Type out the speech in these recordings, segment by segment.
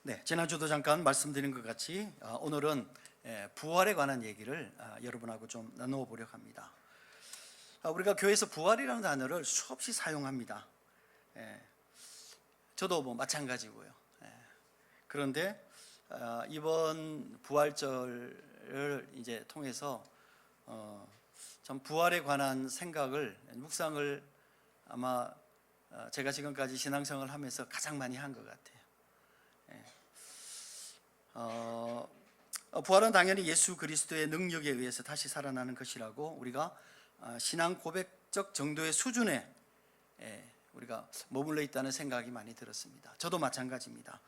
네, 지난주도 잠깐 말씀드린 것 같이 오늘은 부활에 관한 얘기를 여러분하고 좀 나누어 보려고 합니다. 우리가 교회에서 부활이라는 단어를 수없이 사용합니다. 저도 뭐 마찬가지고요. 그런데 이번 부활절을 이제 통해서 참 부활에 관한 생각을 묵상을 아마 제가 지금까지 신앙생활을 하면서 가장 많이 한 것 같아요. 부활은 당연히 예수 그리스도의 능력에 의해서 다시 살아나는 것이라고 우리가 신앙 고백적 정도의 수준에 우리가 머물러 있다는 생각이 많이 들었습니다. 저도 마찬가지입니다.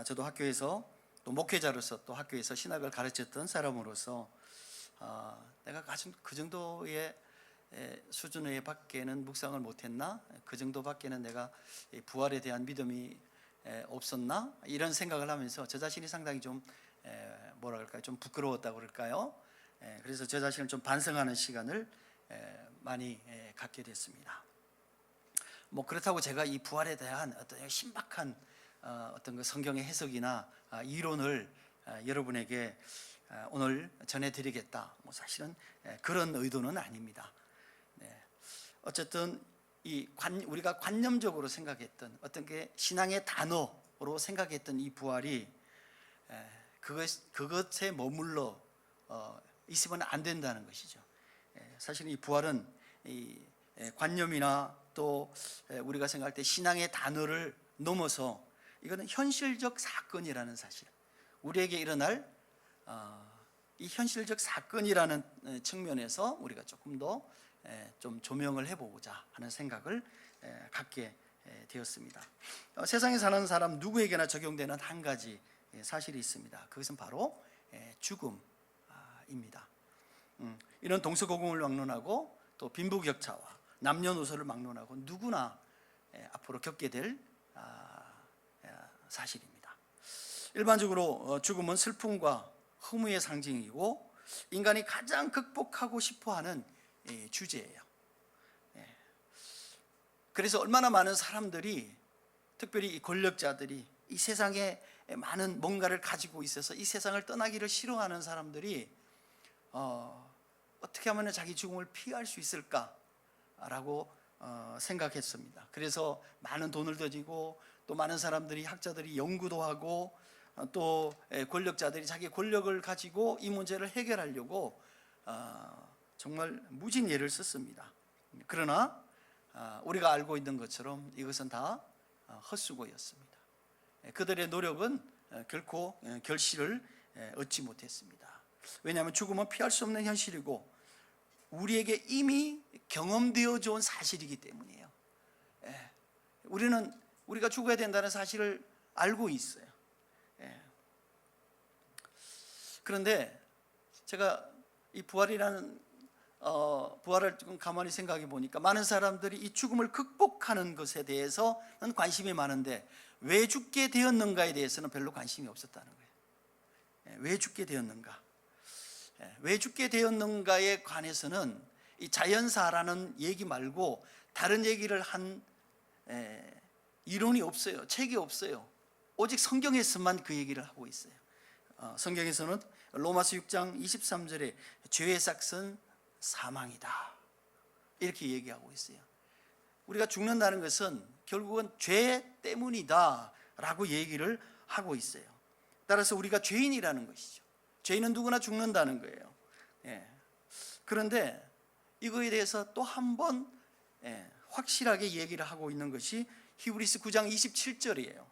저도 학교에서 또 목회자로서 또 학교에서 신학을 가르쳤던 사람으로서 내가 그 정도의 수준의 밖에는 묵상을 못했나? 그 정도밖에는 내가 부활에 대한 믿음이 없었나? 이런 생각을 하면서 저 자신이 상당히 좀 뭐라 그럴까요? 좀 부끄러웠다고 그럴까요? 그래서 저 자신을 좀 반성하는 시간을 많이 갖게 됐습니다. 뭐 그렇다고 제가 이 부활에 대한 어떤 신박한 어떤 그 성경의 해석이나 이론을 여러분에게 오늘 전해드리겠다. 뭐 사실은 그런 의도는 아닙니다. 어쨌든 우리가 관념적으로 생각했던 어떤 게 신앙의 단어로 생각했던 이 부활이 그것에 머물러 있으면 안 된다는 것이죠. 사실 이 부활은 이 관념이나 또 우리가 생각할 때 신앙의 단어를 넘어서 이거는 현실적 사건이라는 사실, 우리에게 일어날 이 현실적 사건이라는 측면에서 우리가 조금 더 좀 조명을 해보고자 하는 생각을 갖게 되었습니다. 세상에 사는 사람 누구에게나 적용되는 한 가지 사실이 있습니다. 그것은 바로 죽음입니다. 이런 동서고금을 막론하고 또 빈부격차와 남녀노소를 막론하고 누구나 앞으로 겪게 될 사실입니다. 일반적으로 죽음은 슬픔과 허무의 상징이고 인간이 가장 극복하고 싶어하는 주제예요. 그래서 얼마나 많은 사람들이, 특별히 이 권력자들이, 이 세상에 많은 뭔가를 가지고 있어서 이 세상을 떠나기를 싫어하는 사람들이 어떻게 하면 자기 죽음을 피할 수 있을까라고 생각했습니다. 그래서 많은 돈을 들이고 또 많은 사람들이, 학자들이 연구도 하고 또 권력자들이 자기 권력을 가지고 이 문제를 해결하려고 정말 무진 예를 썼습니다. 그러나 우리가 알고 있는 것처럼 이것은 다 헛수고였습니다. 그들의 노력은 결코 결실을 얻지 못했습니다. 왜냐하면 죽음은 피할 수 없는 현실이고 우리에게 이미 경험되어져 온 사실이기 때문이에요. 우리가 죽어야 된다는 사실을 알고 있어요. 그런데 제가 이 부활을 좀 가만히 생각해 보니까 많은 사람들이 이 죽음을 극복하는 것에 대해서는 관심이 많은데 왜 죽게 되었는가에 대해서는 별로 관심이 없었다는 거예요. 왜 죽게 되었는가? 왜 죽게 되었는가에 관해서는 이 자연사라는 얘기 말고 다른 얘기를 한 이론이 없어요. 책이 없어요. 오직 성경에서만 그 얘기를 하고 있어요. 성경에서는 로마서 6장 23절에 죄의 삭은 사망이다 이렇게 얘기하고 있어요. 우리가 죽는다는 것은 결국은 죄 때문이다 라고 얘기를 하고 있어요. 따라서 우리가 죄인이라는 것이죠. 죄인은 누구나 죽는다는 거예요. 그런데 이거에 대해서 또 한 번 확실하게 얘기를 하고 있는 것이 히브리서 9장 27절이에요.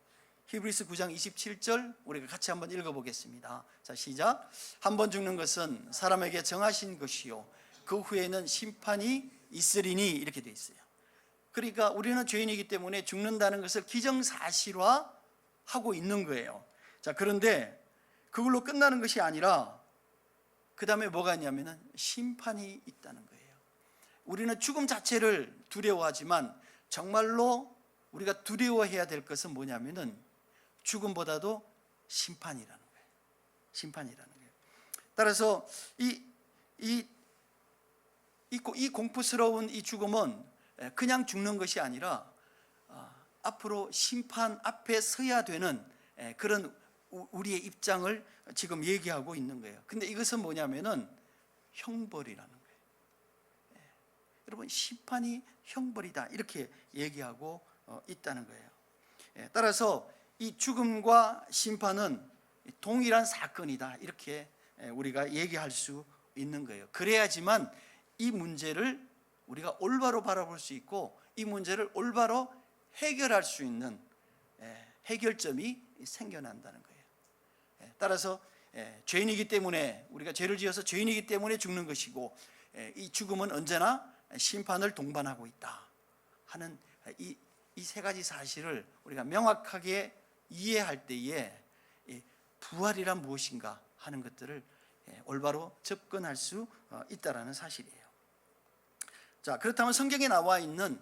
히브리서 9장 27절 우리가 같이 한번 읽어보겠습니다. 자, 시작. 한 번 죽는 것은 사람에게 정하신 것이요 그 후에는 심판이 있으리니 이렇게 돼 있어요. 그러니까 우리는 죄인이기 때문에 죽는다는 것을 기정사실화하고 있는 거예요. 자, 그런데 그걸로 끝나는 것이 아니라 그 다음에 뭐가 있냐면은 심판이 있다는 거예요. 우리는 죽음 자체를 두려워하지만 정말로 우리가 두려워해야 될 것은 뭐냐면은 죽음보다도 심판이라는 거예요. 심판이라는 거예요. 따라서 이 공포스러운 이 죽음은 그냥 죽는 것이 아니라 앞으로 심판 앞에 서야 되는 그런 우리의 입장을 지금 얘기하고 있는 거예요. 근데 이것은 뭐냐면은 형벌이라는 거예요. 여러분, 심판이 형벌이다, 이렇게 얘기하고 있다는 거예요. 따라서 이 죽음과 심판은 동일한 사건이다, 이렇게 우리가 얘기할 수 있는 거예요. 그래야지만 이 문제를 우리가 올바로 바라볼 수 있고 이 문제를 올바로 해결할 수 있는 해결점이 생겨난다는 거예요. 따라서 죄인이기 때문에, 우리가 죄를 지어서 죄인이기 때문에 죽는 것이고, 이 죽음은 언제나 심판을 동반하고 있다 하는 이 세 가지 사실을 우리가 명확하게 이해할 때에 부활이란 무엇인가 하는 것들을 올바로 접근할 수 있다라는 사실이에요. 자, 그렇다면 성경에 나와 있는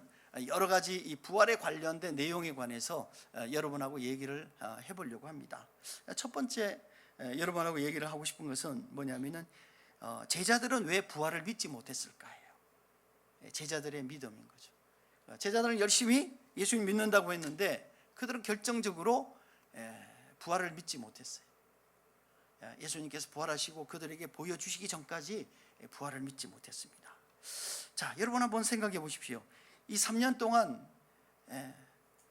여러 가지 이 부활에 관련된 내용에 관해서 여러분하고 얘기를 해보려고 합니다. 첫 번째 여러분하고 얘기를 하고 싶은 것은 뭐냐면은 제자들은 왜 부활을 믿지 못했을까요? 제자들의 믿음인 거죠. 제자들은 열심히 예수님 믿는다고 했는데 그들은 결정적으로 부활을 믿지 못했어요. 예수님께서 부활하시고 그들에게 보여주시기 전까지 부활을 믿지 못했습니다. 자, 여러분 한번 생각해 보십시오. 이 3년 동안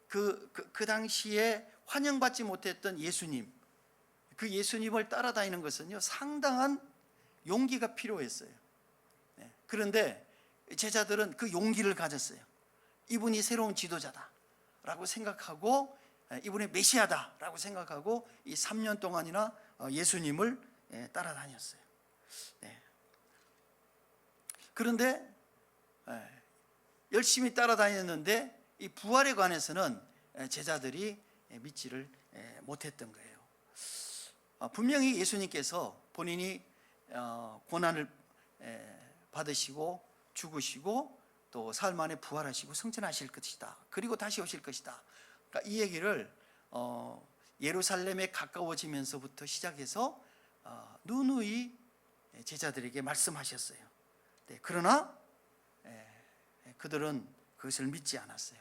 그 당시에 환영받지 못했던 예수님, 그 예수님을 따라다니는 것은요, 상당한 용기가 필요했어요. 그런데 제자들은 그 용기를 가졌어요. 이분이 새로운 지도자다라고 생각하고, 이분이 메시아다라고 생각하고 이 3년 동안이나 예수님을 따라다녔어요. 그런데 열심히 따라다녔는데 이 부활에 관해서는 제자들이 믿지를 못했던 거예요. 분명히 예수님께서 본인이 고난을 받으시고 죽으시고 또 사흘 만에 부활하시고 승천하실 것이다, 그리고 다시 오실 것이다, 그러니까 이 얘기를 예루살렘에 가까워지면서부터 시작해서 누누이 제자들에게 말씀하셨어요. 그러나 그들은 그것을 믿지 않았어요.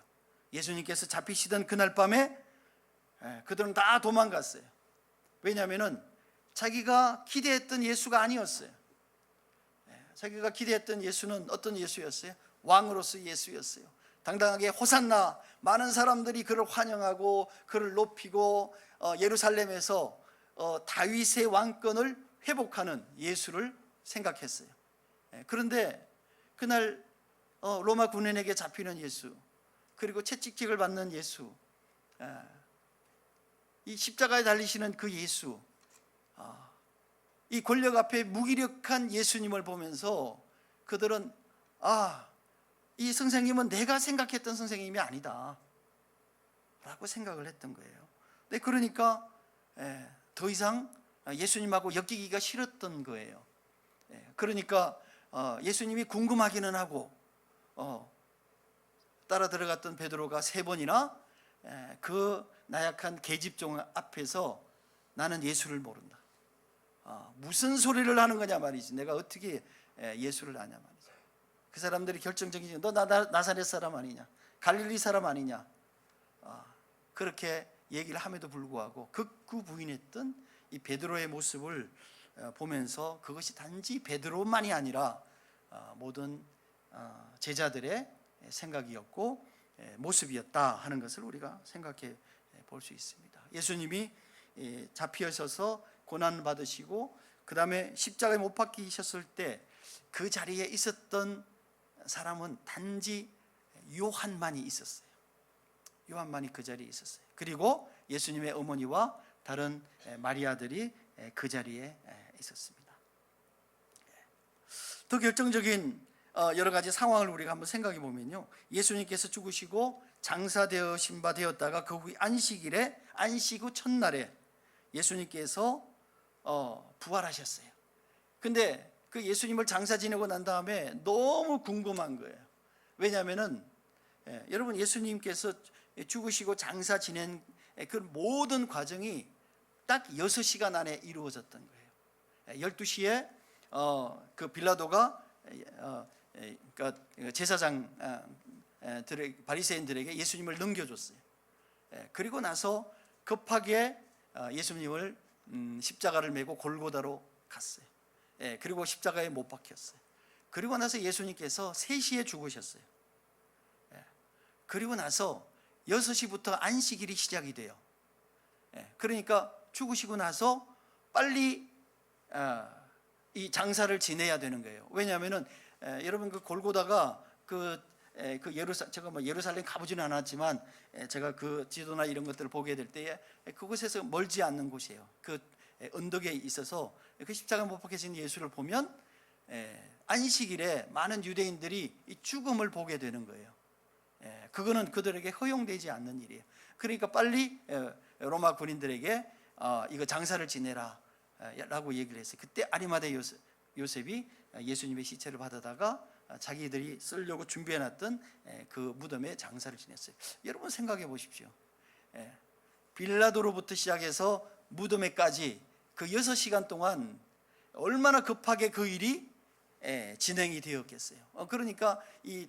예수님께서 잡히시던 그날 밤에 그들은 다 도망갔어요. 왜냐하면 자기가 기대했던 예수가 아니었어요. 자기가 기대했던 예수는 어떤 예수였어요? 왕으로서 예수였어요. 당당하게 호산나, 많은 사람들이 그를 환영하고 그를 높이고 예루살렘에서 다윗의 왕권을 회복하는 예수를 생각했어요. 그런데 그날 로마 군인에게 잡히는 예수, 그리고 채찍질을 받는 예수, 이 십자가에 달리시는 그 예수, 이 권력 앞에 무기력한 예수님을 보면서 그들은 이 선생님은 내가 생각했던 선생님이 아니다 라고 생각을 했던 거예요. 그러니까 더 이상 예수님하고 엮이기가 싫었던 거예요. 그러니까 예수님이 궁금하기는 하고 따라 들어갔던 베드로가 3번이나 그 나약한 계집종 앞에서 나는 예수를 모른다, 무슨 소리를 하는 거냐 말이지, 내가 어떻게 예수를 아냐 말이지. 그 사람들이 결정적인, 너 나사렛 사람 아니냐, 갈릴리 사람 아니냐, 그렇게 얘기를 함에도 불구하고 극구 부인했던 이 베드로의 모습을 보면서 그것이 단지 베드로만이 아니라 모든 제자들의 생각이었고 모습이었다 하는 것을 우리가 생각해 볼 수 있습니다. 예수님이 잡히셔서 고난 받으시고 그 다음에 십자가에 못 박히셨을 때 그 자리에 있었던 사람은 단지 요한만이 있었어요. 요한만이 그 자리에 있었어요. 그리고 예수님의 어머니와 다른 마리아들이 그 자리에 있었습니다. 더 결정적인 여러 가지 상황을 우리가 한번 생각해 보면요, 예수님께서 죽으시고 장사되어신 바 되었다가 그 후 안식일에, 안식 후 첫날에 예수님께서 부활하셨어요. 근데 그 예수님을 장사 지내고 난 다음에 너무 궁금한 거예요. 왜냐하면은 여러분, 예수님께서 죽으시고 장사 지낸 그 모든 과정이 딱 6시간 안에 이루어졌던 거예요. 12시에 그 빌라도가 제사장 바리새인들에게 예수님을 넘겨줬어요. 그리고 나서 급하게 예수님을 십자가를 메고 골고다로 갔어요. 그리고 십자가에 못 박혔어요. 그리고 나서 예수님께서 3시에 죽으셨어요. 그리고 나서 6시부터 안식일이 시작이 돼요. 그러니까 죽으시고 나서 빨리 이 장사를 지내야 되는 거예요. 왜냐하면은 여러분 그 골고다가 제가 뭐 예루살렘 가보지는 않았지만 제가 그 지도나 이런 것들을 보게 될 때에 그곳에서 멀지 않는 곳이에요. 그 언덕에 있어서 그 십자가 못 박히신 예수를 보면 안식일에 많은 유대인들이 이 죽음을 보게 되는 거예요. 그거는 그들에게 허용되지 않는 일이에요. 그러니까 빨리 로마 군인들에게 이거 장사를 지내라 라고 얘기를 했어요. 그때 아리마대 요셉이 예수님의 시체를 받아다가 자기들이 쓰려고 준비해놨던 그 무덤에 장사를 지냈어요. 여러분 생각해 보십시오. 빌라도로부터 시작해서 무덤에까지 그 6시간 동안 얼마나 급하게 그 일이 진행이 되었겠어요. 그러니까 이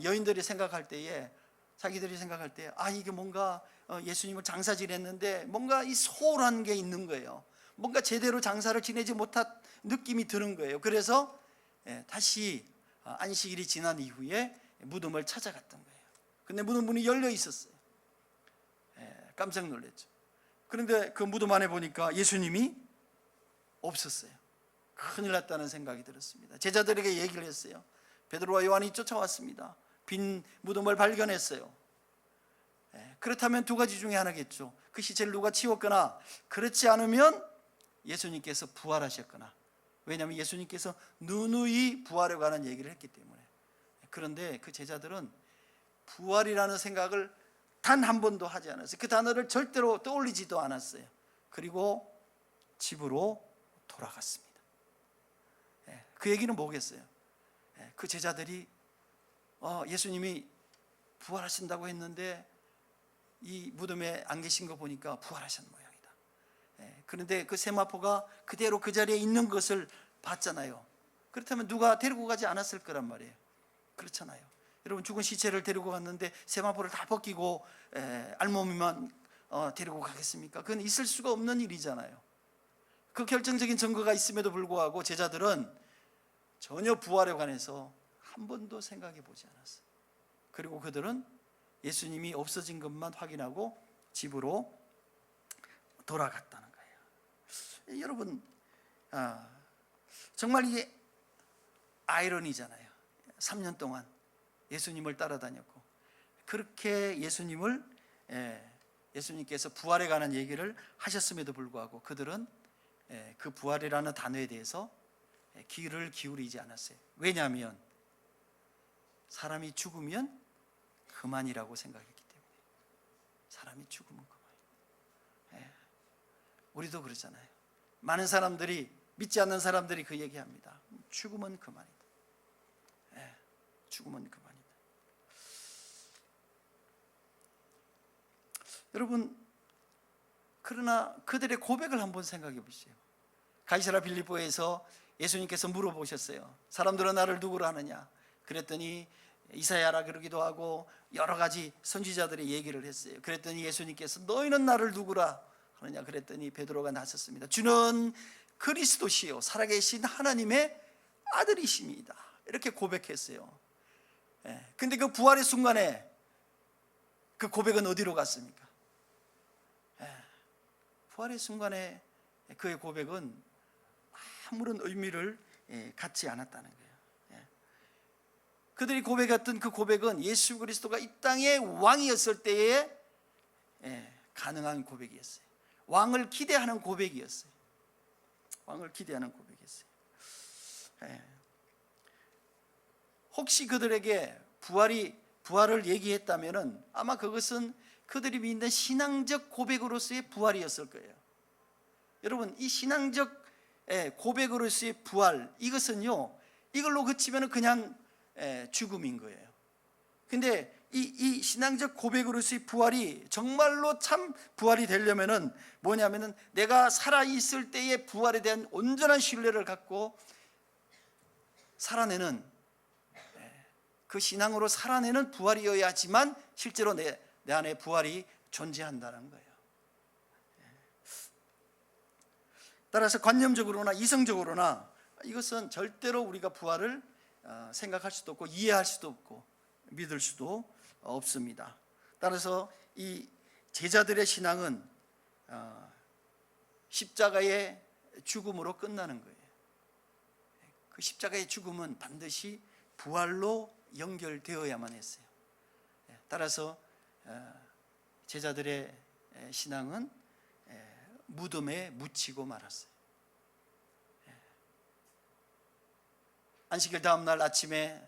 여인들이 생각할 때에, 자기들이 생각할 때 이게 뭔가 예수님을 장사 지냈는데 뭔가 이 소홀한 게 있는 거예요. 뭔가 제대로 장사를 지내지 못한 느낌이 드는 거예요. 그래서 다시 안식일이 지난 이후에 무덤을 찾아갔던 거예요. 근데 무덤 문이 열려 있었어요. 깜짝 놀랐죠. 그런데 그 무덤 안에 보니까 예수님이 없었어요. 큰일 났다는 생각이 들었습니다. 제자들에게 얘기를 했어요. 베드로와 요한이 쫓아왔습니다. 빈 무덤을 발견했어요. 그렇다면 2가지 중에 하나겠죠. 그 시체를 누가 치웠거나, 그렇지 않으면 예수님께서 부활하셨거나. 왜냐하면 예수님께서 누누이 부활해가는 얘기를 했기 때문에. 그런데 그 제자들은 부활이라는 생각을 단 한 번도 하지 않았어요. 그 단어를 절대로 떠올리지도 않았어요. 그리고 집으로 돌아갔습니다. 그 얘기는 뭐겠어요? 그 제자들이 예수님이 부활하신다고 했는데 이 무덤에 안 계신 거 보니까 부활하신 모양이다. 그런데 그 세마포가 그대로 그 자리에 있는 것을 봤잖아요. 그렇다면 누가 데리고 가지 않았을 거란 말이에요. 그렇잖아요. 여러분, 죽은 시체를 데리고 갔는데 세마포를 다 벗기고 알몸이만 데리고 가겠습니까? 그건 있을 수가 없는 일이잖아요. 그 결정적인 증거가 있음에도 불구하고 제자들은 전혀 부활에 관해서 한 번도 생각해 보지 않았어요. 그리고 그들은 예수님이 없어진 것만 확인하고 집으로 돌아갔다는 거예요. 여러분, 정말 이게 아이러니잖아요. 3년 동안 예수님을 따라다녔고, 그렇게 예수님께서 부활에 관한 얘기를 하셨음에도 불구하고 그들은 그 부활이라는 단어에 대해서 귀를 기울이지 않았어요. 왜냐하면 사람이 죽으면 그만이라고 생각했기 때문에. 사람이 죽으면 그만이에요. 우리도 그러잖아요. 많은 사람들이, 믿지 않는 사람들이 그 얘기합니다. 죽으면 그만이다. 죽으면 그만이다. 여러분, 그러나 그들의 고백을 한번 생각해 보시죠. 가이사랴 빌립보에서 예수님께서 물어보셨어요. 사람들은 나를 누구로 하느냐? 그랬더니 이사야라 그러기도 하고 여러 가지 선지자들의 얘기를 했어요. 그랬더니 예수님께서 너희는 나를 누구라 하느냐? 그랬더니 베드로가 나섰습니다. 주는 그리스도시요 살아계신 하나님의 아들이십니다. 이렇게 고백했어요. 근데 그 부활의 순간에 그 고백은 어디로 갔습니까? 부활의 순간에 그의 고백은 아무런 의미를 갖지 않았다는 거예요. 그들이 고백했던 그 고백은 예수 그리스도가 이 땅의 왕이었을 때에 가능한 고백이었어요. 왕을 기대하는 고백이었어요. 왕을 기대하는 고백이었어요. 혹시 그들에게 부활을 얘기했다면 아마 그것은 그들이 믿는 신앙적 고백으로서의 부활이었을 거예요. 여러분, 이 신앙적 고백으로서의 부활, 이것은요, 이걸로 그치면 그냥 죽음인 거예요. 근데 이 신앙적 고백으로서의 부활이 정말로 참 부활이 되려면은 뭐냐면은 내가 살아있을 때의 부활에 대한 온전한 신뢰를 갖고 살아내는, 그 신앙으로 살아내는 부활이어야지만 실제로 내 안에 부활이 존재한다는 거예요. 따라서 관념적으로나 이성적으로나 이것은 절대로 우리가 부활을 생각할 수도 없고 이해할 수도 없고 믿을 수도 없습니다. 따라서 이 제자들의 신앙은 십자가의 죽음으로 끝나는 거예요. 그 십자가의 죽음은 반드시 부활로 연결되어야만 했어요. 따라서 제자들의 신앙은 무덤에 묻히고 말았어요. 안식일 다음 날 아침에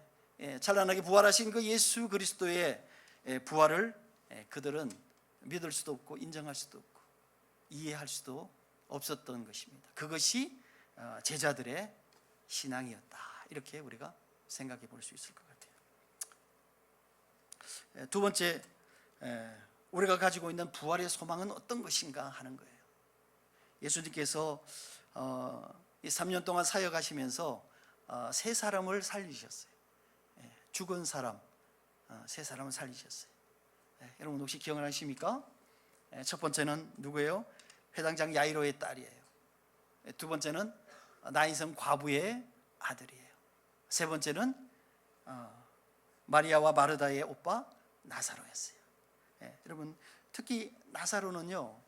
찬란하게 부활하신 그 예수 그리스도의 부활을 그들은 믿을 수도 없고 인정할 수도 없고 이해할 수도 없었던 것입니다. 그것이 제자들의 신앙이었다. 이렇게 우리가 생각해 볼 수 있을 것 같아요. 두 번째, 우리가 가지고 있는 부활의 소망은 어떤 것인가 하는 거예요. 예수님께서 3년 동안 사역하시면서 세 사람을 살리셨어요. 죽은 사람 세 사람을 살리셨어요. 여러분 혹시 기억나십니까? 첫 번째는 누구예요? 회당장 야이로의 딸이에요. 두 번째는 나인성 과부의 아들이에요. 세 번째는 마리아와 마르다의 오빠 나사로였어요. 여러분 특히 나사로는요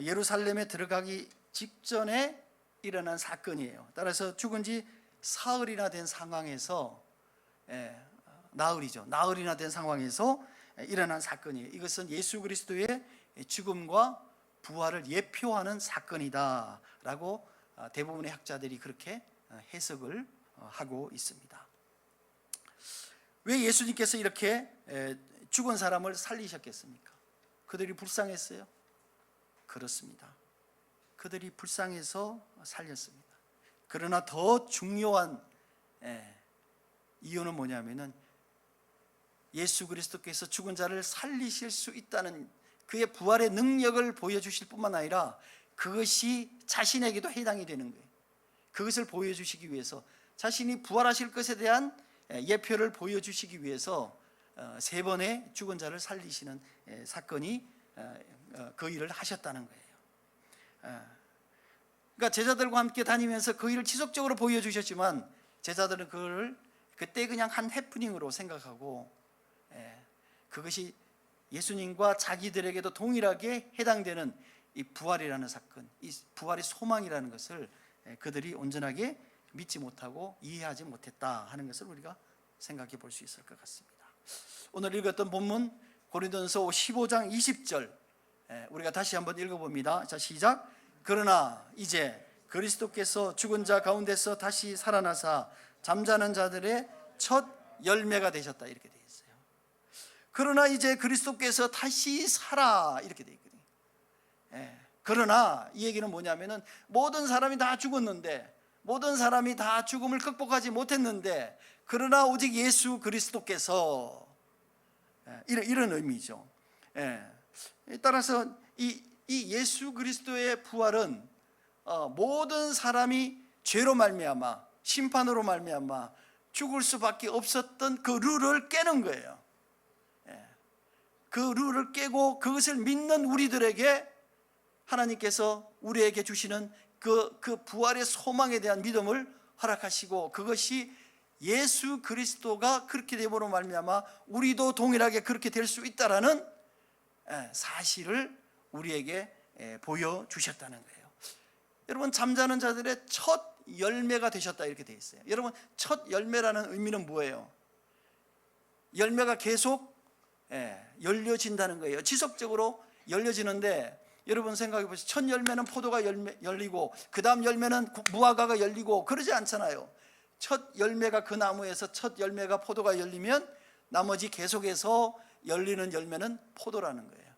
예루살렘에 들어가기 직전에 일어난 사건이에요. 따라서 죽은 지 사흘이나 된 상황에서 나흘이나 된 상황에서 일어난 사건이에요. 이것은 예수 그리스도의 죽음과 부활을 예표하는 사건이다라고 대부분의 학자들이 그렇게 해석을 하고 있습니다. 왜 예수님께서 이렇게 죽은 사람을 살리셨겠습니까? 그들이 불쌍했어요? 그렇습니다. 그들이 불쌍해서 살렸습니다. 그러나 더 중요한 이유는 뭐냐면은 예수 그리스도께서 죽은 자를 살리실 수 있다는 그의 부활의 능력을 보여주실 뿐만 아니라 그것이 자신에게도 해당이 되는 거예요. 그것을 보여주시기 위해서 자신이 부활하실 것에 대한 예표를 보여주시기 위해서 세 번의 죽은 자를 살리시는 사건이 그 일을 하셨다는 거예요. 그러니까 제자들과 함께 다니면서 그 일을 지속적으로 보여주셨지만 제자들은 그걸 그때 그냥 한 해프닝으로 생각하고 그것이 예수님과 자기들에게도 동일하게 해당되는 이 부활이라는 사건, 이 부활의 소망이라는 것을 그들이 온전하게 믿지 못하고 이해하지 못했다 하는 것을 우리가 생각해 볼 수 있을 것 같습니다. 오늘 읽었던 본문 고린도전서 15장 20절 우리가 다시 한번 읽어봅니다. 자, 시작. 그러나 이제 그리스도께서 죽은 자 가운데서 다시 살아나사 잠자는 자들의 첫 열매가 되셨다 이렇게 되어 있어요. 그러나 이제 그리스도께서 다시 살아 이렇게 되어 있거든요. 그러나 이 얘기는 뭐냐면은 모든 사람이 다 죽었는데 모든 사람이 다 죽음을 극복하지 못했는데 그러나 오직 예수 그리스도께서 이런 의미죠. 따라서 이 예수 그리스도의 부활은 모든 사람이 죄로 말미암아 심판으로 말미암아 죽을 수밖에 없었던 그 룰을 깨는 거예요. 그 룰을 깨고 그것을 믿는 우리들에게 하나님께서 우리에게 주시는 그 부활의 소망에 대한 믿음을 허락하시고 그것이 예수 그리스도가 그렇게 됨으로 말미암아 우리도 동일하게 그렇게 될 수 있다라는 사실을 우리에게 보여주셨다는 거예요. 여러분 잠자는 자들의 첫 열매가 되셨다 이렇게 되어 있어요. 여러분 첫 열매라는 의미는 뭐예요? 열매가 계속 열려진다는 거예요. 지속적으로 열려지는데 여러분 생각해 보세요. 첫 열매는 포도가 열리고 그 다음 열매는 무화과가 열리고 그러지 않잖아요. 첫 열매가 그 나무에서 첫 열매가 포도가 열리면 나머지 계속해서 열리는 열매는 포도라는 거예요.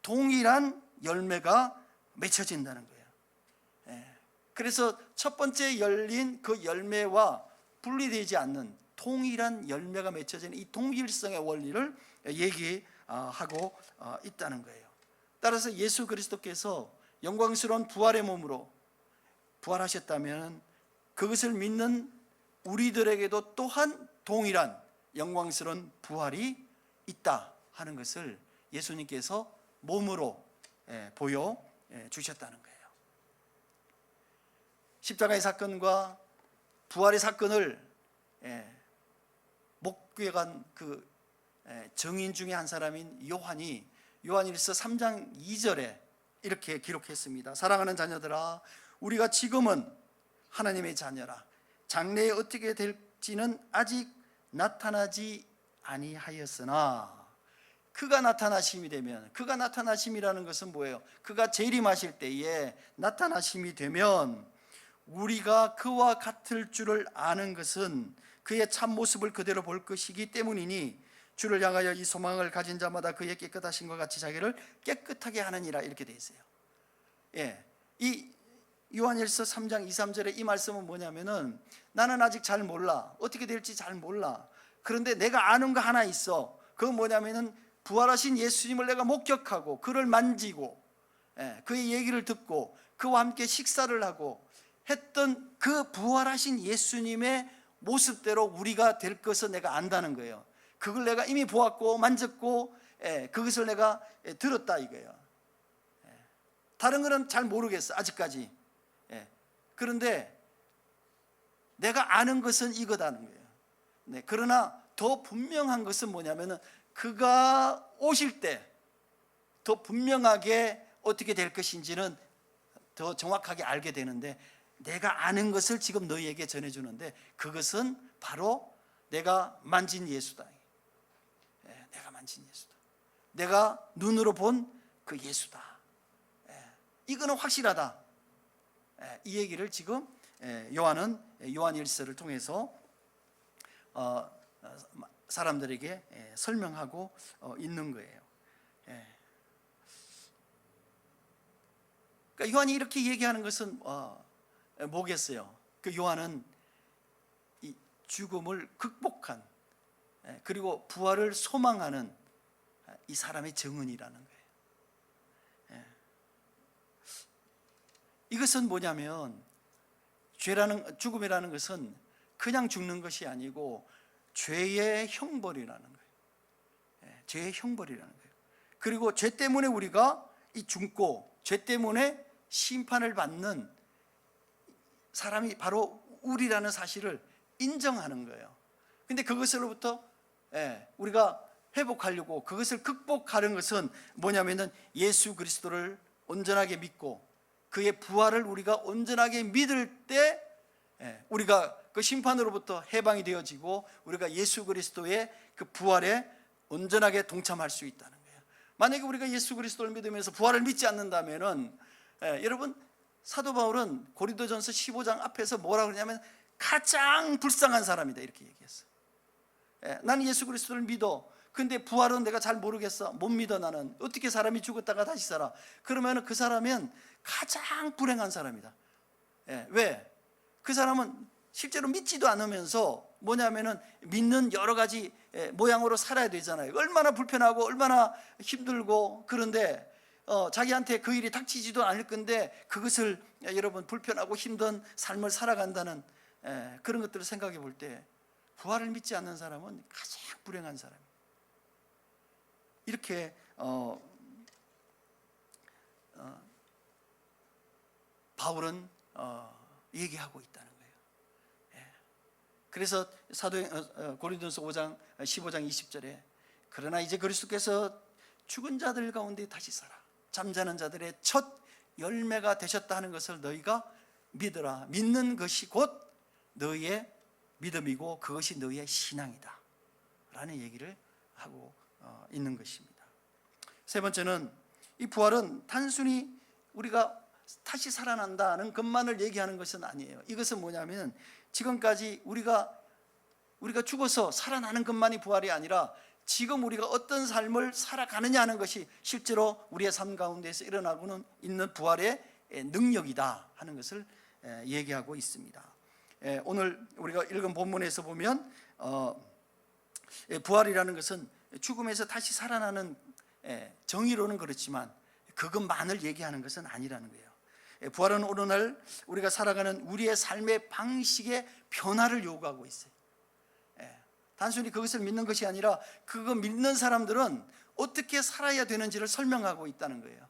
동일한 열매가 맺혀진다는 거예요. 그래서 첫 번째 열린 그 열매와 분리되지 않는 동일한 열매가 맺혀지는 이 동일성의 원리를 얘기하고 있다는 거예요. 따라서 예수 그리스도께서 영광스러운 부활의 몸으로 부활하셨다면 그것을 믿는 우리들에게도 또한 동일한 영광스러운 부활이 있다 하는 것을 예수님께서 몸으로 보여주셨다는 거예요. 십자가의 사건과 부활의 사건을 목격한 그 증인 중에 한 사람인 요한이 요한일서 3장 2절에 이렇게 기록했습니다. 사랑하는 자녀들아, 우리가 지금은 하나님의 자녀라. 장래에 어떻게 될지는 아직 나타나지 아니하였으나 그가 나타나심이 되면, 그가 나타나심이라는 것은 뭐예요? 그가 재림하실 때에 나타나심이 되면 우리가 그와 같을 줄을 아는 것은 그의 참모습을 그대로 볼 것이기 때문이니 주를 향하여 이 소망을 가진 자마다 그의 깨끗하심과 같이 자기를 깨끗하게 하느니라. 이렇게 되어 있어요. 이 요한일서 3장 2, 3절에 이 말씀은 뭐냐면은 나는 아직 잘 몰라, 어떻게 될지 잘 몰라. 그런데 내가 아는 거 하나 있어. 그건 뭐냐면은 부활하신 예수님을 내가 목격하고 그를 만지고 그의 얘기를 듣고 그와 함께 식사를 하고 했던 그 부활하신 예수님의 모습대로 우리가 될 것을 내가 안다는 거예요. 그걸 내가 이미 보았고 만졌고 그것을 내가 들었다 이거예요. 다른 거는 잘 모르겠어 아직까지. 그런데 내가 아는 것은 이거다는 거예요. 그러나 더 분명한 것은 뭐냐면은 그가 오실 때 더 분명하게 어떻게 될 것인지는 더 정확하게 알게 되는데, 내가 아는 것을 지금 너희에게 전해주는데 그것은 바로 내가 만진 예수다. 내가 만진 예수다. 내가 눈으로 본 그 예수다. 이거는 확실하다. 이 얘기를 지금 요한은 요한일서를 통해서 사람들에게 설명하고 있는 거예요. 그러니까 요한이 이렇게 얘기하는 것은 뭐겠어요? 그 요한은 이 죽음을 극복한 그리고 부활을 소망하는 이 사람의 증언이라는 거예요. 이것은 뭐냐면 죽음이라는 것은 그냥 죽는 것이 아니고 죄의 형벌이라는 거예요. 죄의 형벌이라는 거예요. 그리고 죄 때문에 우리가 죽고 죄 때문에 심판을 받는 사람이 바로 우리라는 사실을 인정하는 거예요. 근데 그것으로부터 우리가 회복하려고, 그것을 극복하는 것은 뭐냐면은 예수 그리스도를 온전하게 믿고 그의 부활을 우리가 온전하게 믿을 때 우리가 그 심판으로부터 해방이 되어지고 우리가 예수 그리스도의 그 부활에 온전하게 동참할 수 있다는 거예요. 만약에 우리가 예수 그리스도를 믿으면서 부활을 믿지 않는다면은 여러분, 사도 바울은 고린도전서 15장 앞에서 뭐라고 그러냐면 가장 불쌍한 사람이다 이렇게 얘기했어. 나는 예수 그리스도를 믿어. 근데 부활은 내가 잘 모르겠어. 못 믿어. 나는 어떻게 사람이 죽었다가 다시 살아? 그러면 그 사람은 가장 불행한 사람이다. 왜? 그 사람은 실제로 믿지도 않으면서 뭐냐면은 믿는 여러 가지 모양으로 살아야 되잖아요. 얼마나 불편하고 얼마나 힘들고. 그런데 자기한테 그 일이 닥치지도 않을 건데 그것을 여러분 불편하고 힘든 삶을 살아간다는 그런 것들을 생각해 볼 때 부활을 믿지 않는 사람은 가장 불행한 사람이에요. 이렇게 바울은 얘기하고 있다는 거예요. 그래서 고린도전서 5장 15장 20절에 그러나 이제 그리스도께서 죽은 자들 가운데 다시 살아 잠자는 자들의 첫 열매가 되셨다 하는 것을 너희가 믿으라. 믿는 것이 곧 너희의 믿음이고 그것이 너희의 신앙이다 라는 얘기를 하고 있는 것입니다. 세 번째는 이 부활은 단순히 우리가 다시 살아난다는 것만을 얘기하는 것은 아니에요. 이것은 뭐냐면 지금까지 우리가 죽어서 살아나는 것만이 부활이 아니라 지금 우리가 어떤 삶을 살아가느냐 하는 것이 실제로 우리의 삶 가운데서 일어나고는 있는 부활의 능력이다 하는 것을 얘기하고 있습니다. 오늘 우리가 읽은 본문에서 보면 부활이라는 것은 죽음에서 다시 살아나는 정의로는 그렇지만 그것만을 얘기하는 것은 아니라는 거예요. 부활은 오늘날 우리가 살아가는 우리의 삶의 방식의 변화를 요구하고 있어요. 단순히 그것을 믿는 것이 아니라 그거 믿는 사람들은 어떻게 살아야 되는지를 설명하고 있다는 거예요.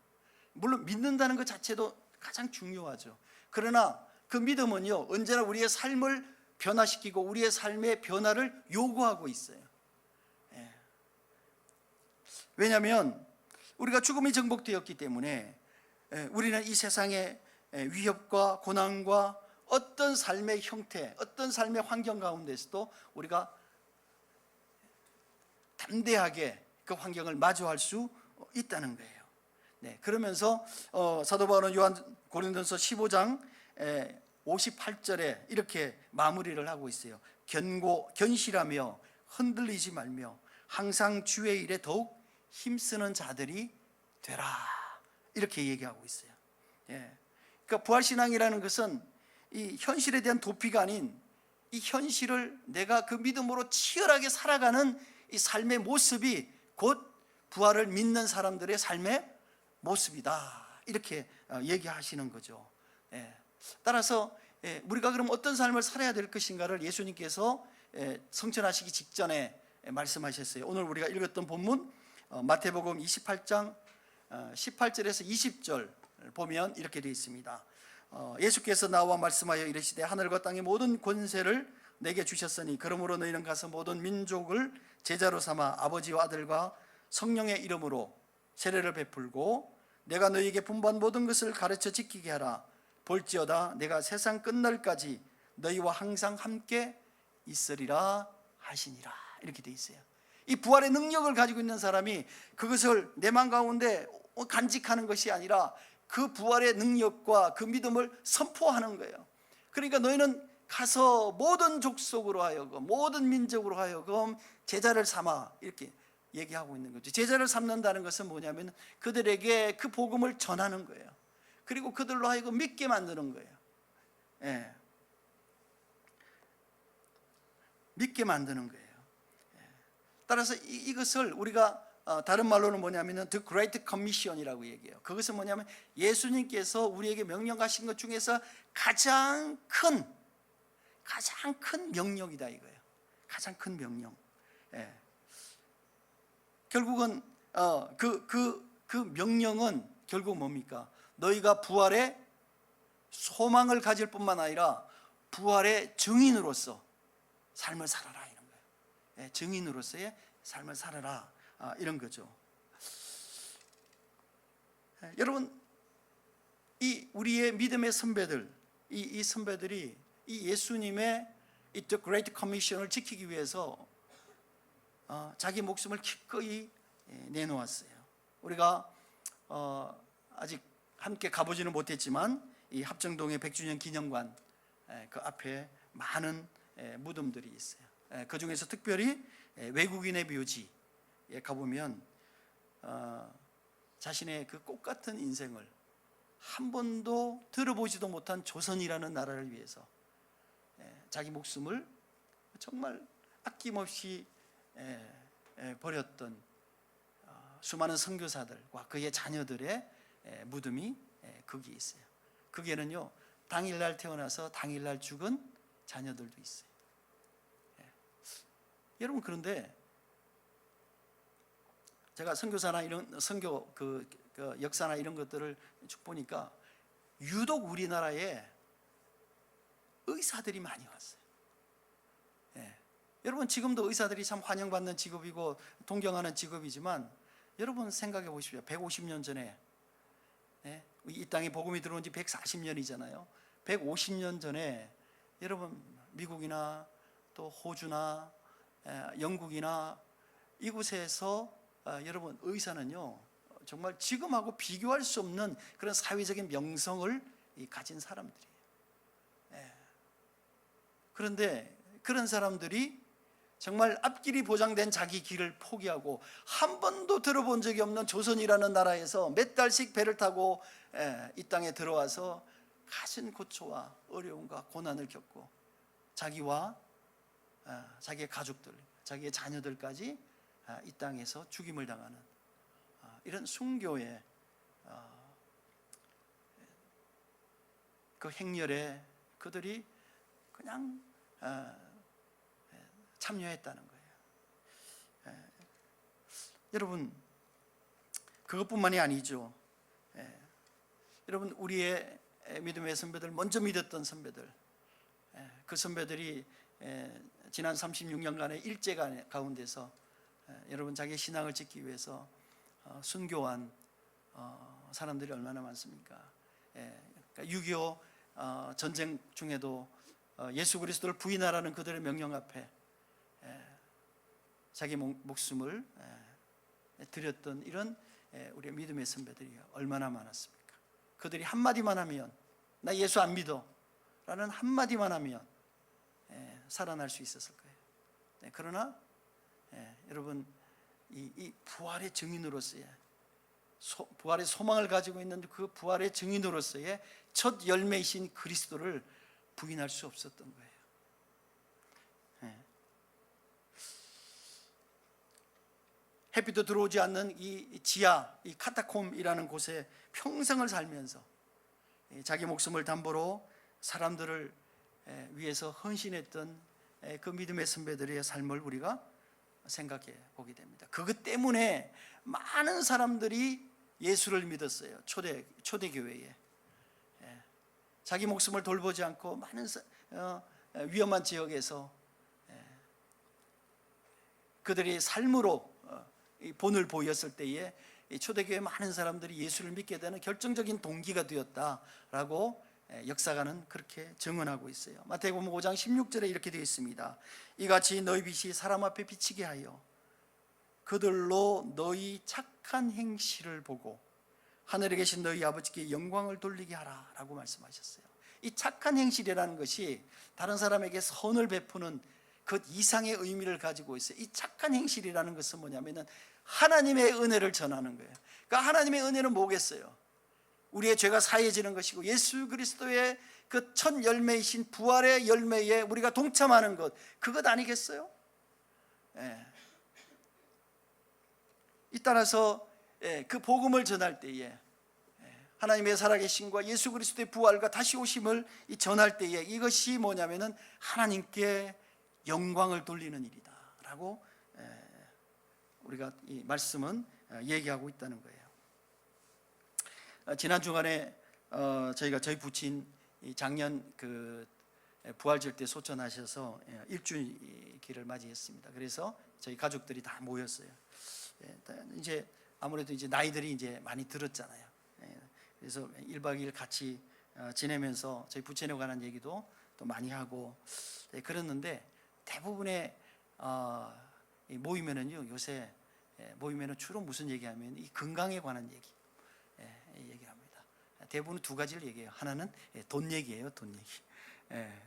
물론 믿는다는 것 자체도 가장 중요하죠. 그러나 그 믿음은요 언제나 우리의 삶을 변화시키고 우리의 삶의 변화를 요구하고 있어요. 왜냐하면 우리가 죽음이 정복되었기 때문에 우리는 이 세상의 위협과 고난과 어떤 삶의 형태, 어떤 삶의 환경 가운데서도 우리가 담대하게 그 환경을 마주할 수 있다는 거예요. 그러면서 사도 바울은 고린도전서 15장 58절에 이렇게 마무리를 하고 있어요. 견실하며 흔들리지 말며 항상 주의 일에 더욱 힘쓰는 자들이 되라, 이렇게 얘기하고 있어요. 그러니까 부활신앙이라는 것은 이 현실에 대한 도피가 아닌 이 현실을 내가 그 믿음으로 치열하게 살아가는 이 삶의 모습이 곧 부활을 믿는 사람들의 삶의 모습이다, 이렇게 얘기하시는 거죠. 따라서 우리가 그럼 어떤 삶을 살아야 될 것인가를 예수님께서 성천하시기 직전에 말씀하셨어요. 오늘 우리가 읽었던 본문 마태복음 28장 18절에서 20절 보면 이렇게 되어 있습니다. 예수께서 나와 말씀하여 이르시되 하늘과 땅의 모든 권세를 내게 주셨으니 그러므로 너희는 가서 모든 민족을 제자로 삼아 아버지와 아들과 성령의 이름으로 세례를 베풀고 내가 너희에게 분부한 모든 것을 가르쳐 지키게 하라. 볼지어다 내가 세상 끝날까지 너희와 항상 함께 있으리라 하시니라, 이렇게 되어 있어요. 이 부활의 능력을 가지고 있는 사람이 그것을 내 마음 가운데 간직하는 것이 아니라 그 부활의 능력과 그 믿음을 선포하는 거예요. 그러니까 너희는 가서 모든 족속으로 하여금 모든 민족으로 하여금 제자를 삼아, 이렇게 얘기하고 있는 거죠. 제자를 삼는다는 것은 뭐냐면 그들에게 그 복음을 전하는 거예요. 그리고 그들로 하여금 믿게 만드는 거예요. 믿게 만드는 거예요. 따라서 이것을 우리가 다른 말로는 뭐냐면 The Great Commission이라고 얘기해요. 그것은 뭐냐면 예수님께서 우리에게 명령하신 것 중에서 가장 큰 명령이다 이거예요. 가장 큰 명령. 결국은 그 명령은 결국 뭡니까? 너희가 부활의 소망을 가질 뿐만 아니라 부활의 증인으로서 삶을 살아라, 이런 거예요. 증인으로서의 삶을 살아라, 이런 거죠. 여러분, 이 우리의 믿음의 선배들, 이 선배들이 이 예수님의 이 The Great Commission을 지키기 위해서 자기 목숨을 기꺼이 내놓았어요. 우리가 아직 함께 가보지는 못했지만 이 합정동의 100주년 기념관 그 앞에 많은 무덤들이 있어요. 그 중에서 특별히 외국인의 묘지에 가보면 자신의 그 꽃 같은 인생을 한 번도 들어보지도 못한 조선이라는 나라를 위해서 자기 목숨을 정말 아낌없이 버렸던 수많은 선교사들과 그의 자녀들의 무덤이 거기에 있어요. 거기에는요 당일날 태어나서 당일날 죽은 자녀들도 있어요. 여러분, 그런데 제가 선교사나 이런 선교 그 역사나 이런 것들을 쭉 보니까 유독 우리나라에 의사들이 많이 왔어요. 여러분, 지금도 의사들이 참 환영받는 직업이고 동경하는 직업이지만 여러분 생각해 보십시오. 150년 전에 이 땅에 복음이 들어온 지 140년이잖아요. 150년 전에 여러분 미국이나 또 호주나 영국이나 이곳에서 여러분 의사는요 정말 지금하고 비교할 수 없는 그런 사회적인 명성을 가진 사람들이에요. 그런데 그런 사람들이 정말 앞길이 보장된 자기 길을 포기하고 한 번도 들어본 적이 없는 조선이라는 나라에서 몇 달씩 배를 타고 이 땅에 들어와서 가진 고초와 어려움과 고난을 겪고 자기와 자기의 가족들, 자기의 자녀들까지 이 땅에서 죽임을 당하는 이런 순교의 그 행렬에 그들이 그냥 참여했다는 거예요. 여러분, 그것뿐만이 아니죠. 여러분, 우리의 믿음의 선배들, 먼저 믿었던 선배들, 그 선배들이 지난 36년간의 일제 가운데서 여러분 자기의 신앙을 지키기 위해서 순교한 사람들이 얼마나 많습니까? 6.25 전쟁 중에도 예수 그리스도를 부인하라는 그들의 명령 앞에 자기 목숨을 드렸던 이런 우리의 믿음의 선배들이 얼마나 많았습니까? 그들이 한마디만 하면 나 예수 안 믿어 라는 한마디만 하면 살아날 수 있었을 거예요. 그러나 여러분 이 부활의 증인으로서의 부활의 소망을 가지고 있는 그 부활의 증인으로서의 첫 열매이신 그리스도를 부인할 수 없었던 거예요. 햇빛도 들어오지 않는 이 지하, 이 카타콤이라는 곳에 평생을 살면서 자기 목숨을 담보로 사람들을 위해서 헌신했던 그 믿음의 선배들의 삶을 우리가 생각해 보게 됩니다. 그것 때문에 많은 사람들이 예수를 믿었어요. 초대교회에 자기 목숨을 돌보지 않고 많은 위험한 지역에서 그들이 삶으로 본을 보였을 때에 초대교회 많은 사람들이 예수를 믿게 되는 결정적인 동기가 되었다라고 역사가는 그렇게 증언하고 있어요. 마태복음 5장 16절에 이렇게 되어 있습니다. 이같이 너희 빛이 사람 앞에 비치게 하여 그들로 너희 착한 행실을 보고 하늘에 계신 너희 아버지께 영광을 돌리게 하라 라고 말씀하셨어요. 이 착한 행실이라는 것이 다른 사람에게 선을 베푸는 그 이상의 의미를 가지고 있어요. 이 착한 행실이라는 것은 뭐냐면은 하나님의 은혜를 전하는 거예요. 그러니까 하나님의 은혜는 뭐겠어요? 우리의 죄가 사해지는 것이고 예수 그리스도의 그 첫 열매이신 부활의 열매에 우리가 동참하는 것, 그것 아니겠어요? 이 따라서 그 복음을 전할 때에 하나님의 살아계심과 예수 그리스도의 부활과 다시 오심을 전할 때에 이것이 뭐냐면은 하나님께 영광을 돌리는 일이다 라고 우리가 이 말씀은 얘기하고 있다는 거예요. 지난 주간에 저희가 저희 부친 작년 그 부활절 때 소천하셔서 일주일기를 맞이했습니다. 그래서 저희 가족들이 다 모였어요. 이제 아무래도 이제 나이들이 이제 많이 들었잖아요. 그래서 1박 2일 같이 지내면서 저희 부친에 관한 얘기도 또 많이 하고 그랬는데 대부분의 모이면은요, 요새 모이면은 주로 무슨 얘기하면 이 건강에 관한 얘기를 합니다. 대부분 두 가지를 얘기해요. 하나는 돈 얘기예요, 돈 얘기.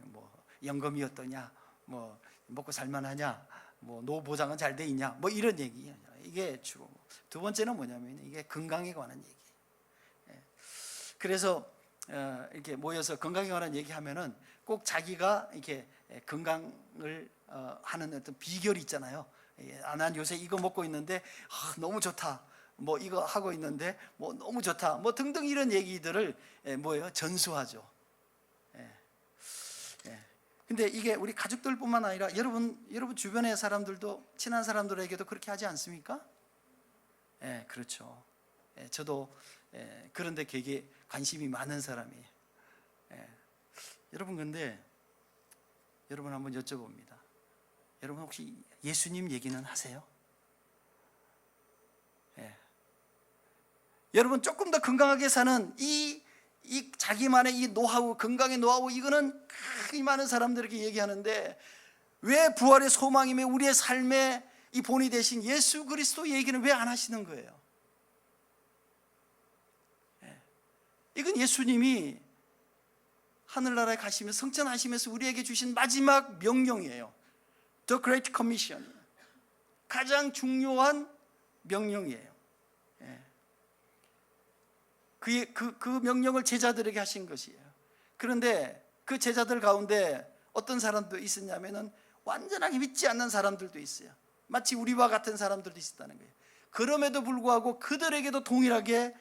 뭐 연금이 어떠냐, 뭐 먹고 살만하냐, 뭐 노후 보장은 잘 돼 있냐, 뭐 이런 얘기. 이게 주로. 두 번째는 뭐냐면 이게 건강에 관한 얘기. 그래서 이렇게 모여서 건강에 관한 얘기하면은 꼭 자기가 이렇게 건강을 하는 어떤 비결이 있잖아요. 난 요새 이거 먹고 있는데 너무 좋다. 뭐 이거 하고 있는데 뭐 너무 좋다. 뭐 등등 이런 얘기들을 뭐예요? 전수하죠. 근데 이게 우리 가족들뿐만 아니라 여러분 주변의 사람들도 친한 사람들에게도 그렇게 하지 않습니까? 그렇죠. 저도 그런데 되게 관심이 많은 사람이에요. 여러분 근데 여러분 한번 여쭤봅니다. 여러분 혹시 예수님 얘기는 하세요? 여러분 조금 더 건강하게 사는 이 자기만의 이 노하우, 건강의 노하우, 이거는 이 많은 사람들에게 얘기하는데 왜 부활의 소망이며 우리의 삶의 이 본이 되신 예수 그리스도 얘기는 왜 안 하시는 거예요? 이건 예수님이 하늘나라에 가시면서 성천하시면서 우리에게 주신 마지막 명령이에요. The Great Commission, 가장 중요한 명령이에요. 그 명령을 제자들에게 하신 것이에요. 그런데 그 제자들 가운데 어떤 사람도 있었냐면은 완전하게 믿지 않는 사람들도 있어요. 마치 우리와 같은 사람들도 있었다는 거예요. 그럼에도 불구하고 그들에게도 동일하게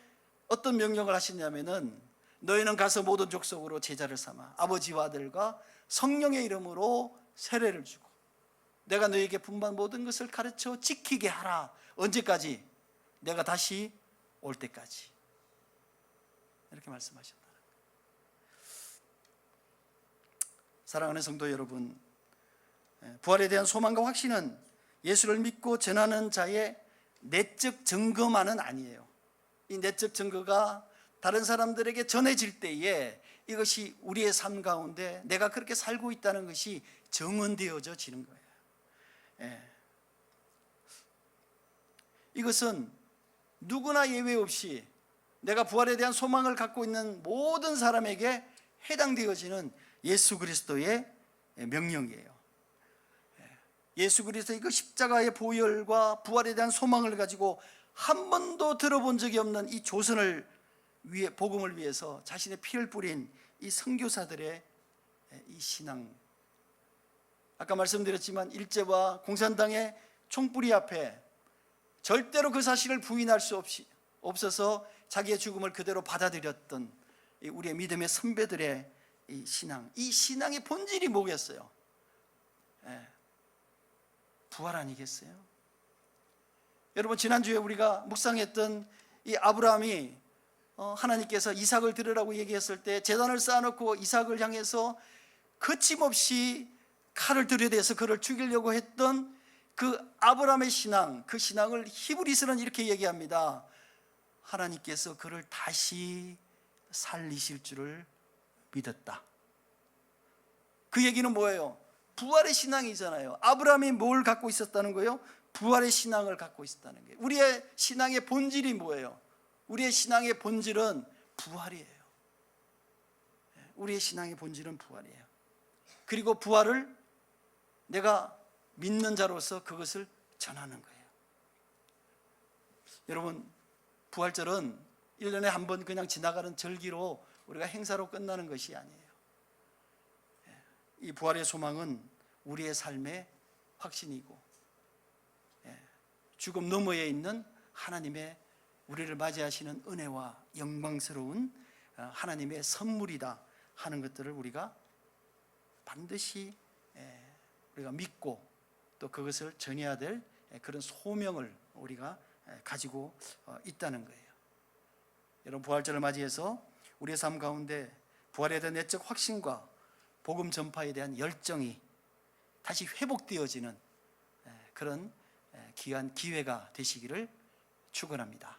어떤 명령을 하시냐면은 너희는 가서 모든 족속으로 제자를 삼아 아버지와 아들과 성령의 이름으로 세례를 주고 내가 너희에게 분부한 모든 것을 가르쳐 지키게 하라. 언제까지? 내가 다시 올 때까지. 이렇게 말씀하셨다. 사랑하는 성도 여러분, 부활에 대한 소망과 확신은 예수를 믿고 전하는 자의 내적 증거만은 아니에요. 이 내적 증거가 다른 사람들에게 전해질 때에 이것이 우리의 삶 가운데 내가 그렇게 살고 있다는 것이 정언되어져 지는 거예요. 이것은 누구나 예외 없이 내가 부활에 대한 소망을 갖고 있는 모든 사람에게 해당되어지는 예수 그리스도의 명령이에요. 예수 그리스도의 그 십자가의 보혈과 부활에 대한 소망을 가지고 한 번도 들어본 적이 없는 이 조선을 위해, 복음을 위해서 자신의 피를 뿌린 이 선교사들의 이 신앙, 아까 말씀드렸지만 일제와 공산당의 총뿌리 앞에 절대로 그 사실을 부인할 수 없어서 자기의 죽음을 그대로 받아들였던 우리의 믿음의 선배들의 이 신앙, 이 신앙의 본질이 뭐겠어요? 부활 아니겠어요? 여러분, 지난주에 우리가 묵상했던 이 아브라함이 하나님께서 이삭을 드리라고 얘기했을 때 제단을 쌓아놓고 이삭을 향해서 거침없이 칼을 들여대서 그를 죽이려고 했던 그 아브라함의 신앙, 그 신앙을 히브리서는 이렇게 얘기합니다. 하나님께서 그를 다시 살리실 줄을 믿었다. 그 얘기는 뭐예요? 부활의 신앙이잖아요. 아브라함이 뭘 갖고 있었다는 거예요? 부활의 신앙을 갖고 있었다는 거예요. 우리의 신앙의 본질이 뭐예요? 우리의 신앙의 본질은 부활이에요. 우리의 신앙의 본질은 부활이에요. 그리고 부활을 내가 믿는 자로서 그것을 전하는 거예요. 여러분, 부활절은 1년에 한 번 그냥 지나가는 절기로 우리가 행사로 끝나는 것이 아니에요. 이 부활의 소망은 우리의 삶의 확신이고 죽음 너머에 있는 하나님의 우리를 맞이하시는 은혜와 영광스러운 하나님의 선물이다 하는 것들을 우리가 반드시 우리가 믿고 또 그것을 전해야 될 그런 소명을 우리가 가지고 있다는 거예요. 여러분, 부활절을 맞이해서 우리의 삶 가운데 부활에 대한 내적 확신과 복음 전파에 대한 열정이 다시 회복되어지는 그런 귀한 기회가 되시기를 축원합니다.